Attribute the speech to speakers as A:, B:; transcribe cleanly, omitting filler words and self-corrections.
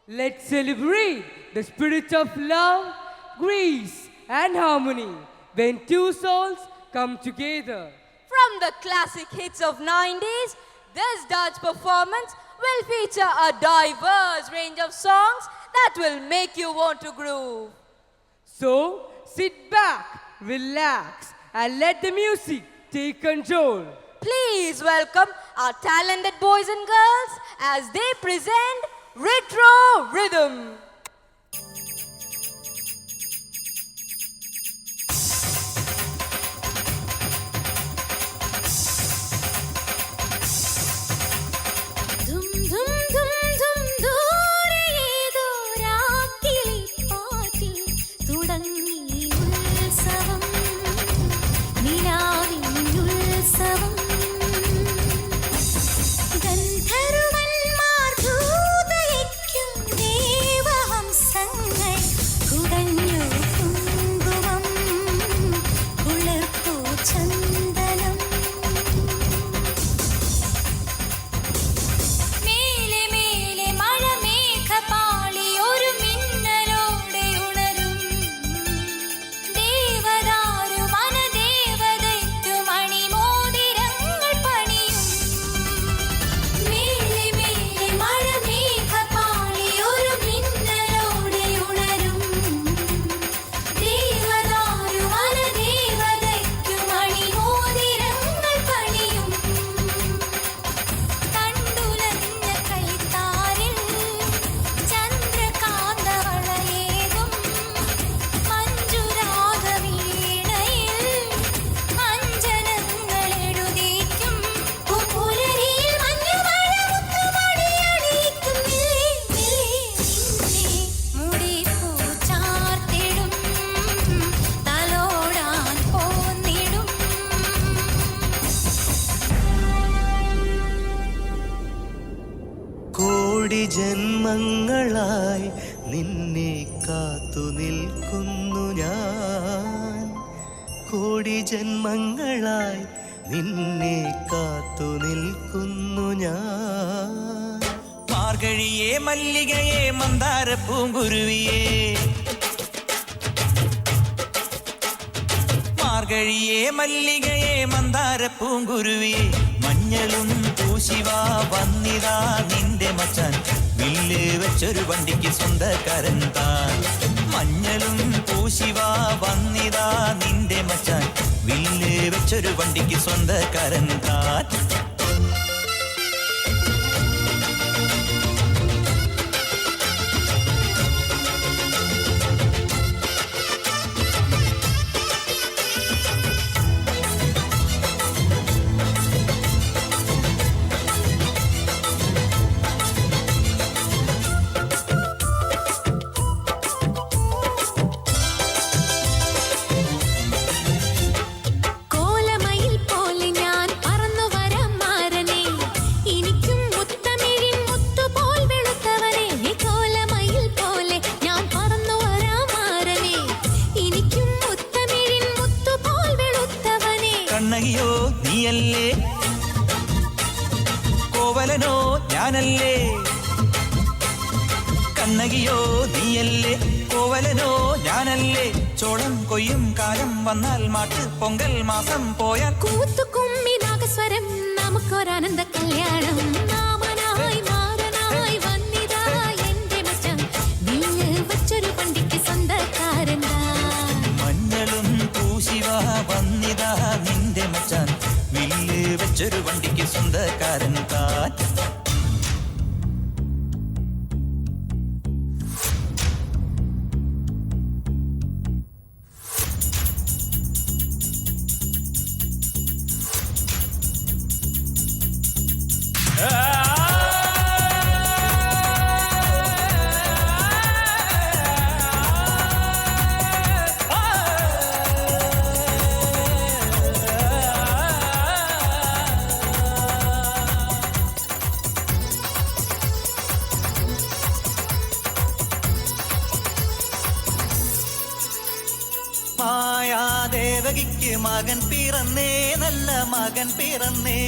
A: Let's celebrate the spirit of love, grace, and harmony when two souls come together.
B: From the classic hits of 90s, this dance performance will feature a diverse range of songs that will make you want to groove.
A: So, sit back, relax, and let the music take control.
B: Please welcome our talented boys and girls as they present Retro Rhythm.
C: ജന്മങ്ങളായി നിന്നെ കാത്തു നിൽക്കുന്നു ഞാൻ കോടി ജന്മങ്ങളായി നിന്നെ കാത്തു നിൽക്കുന്നു ഞാൻ
D: മാർഗഴിയേ മല്ലികയേ മന്ദാര പൂങ്കുരുവിയേ മാർഗഴിയേ മല്ലികയേ മന്ദാര പൂങ്കുരുവിയേ മഞ്ഞളും പൂശിവാ വന്നിതാ നിന്റെ മച്ചാൻ വില്ല് വെച്ചൊരു വണ്ടിക്ക് സ്വന്തക്കാരൻ താൻ മഞ്ഞളും പൂശിവാ വന്നിതാ നിന്റെ മച്ചാൻ വില്ല് വെച്ചൊരു വണ്ടിക്ക് സ്വന്തക്കാരൻ താൻ കണ്ണകിയോ നീയല്ലേ കോവലനോ ഞാനല്ലേ കണ്ണകിയോ നീയല്ലേ കോവലനോ ഞാനല്ലേ ചോളം കൊയ്യും കാലം വന്നാൽ മാട്ട് പൊങ്കൽ മാസം പോയാൽ
E: കൂത്തുകുമ്മി നാഗസ്വരം നമുക്കൊരാനന്ദ കല്യാണം മാമനായി മാറനായി വന്നിതാ എന്റെ മച്ചാൻ വില്ല് വച്ചൊരു വണ്ടിക്ക് സ്വന്തക്കാരൻ
D: മഞ്ഞളും പൂശിവാ വന്നിതാ നിന്റെ മച്ചാൻ വില്ല് വെച്ചൊരു വണ്ടിക്ക് സ്വന്തക്കാരൻ താൻ മായാദേവകിക്ക് മകൻ പിറന്നേ നല്ല മകൻ പിറന്നേ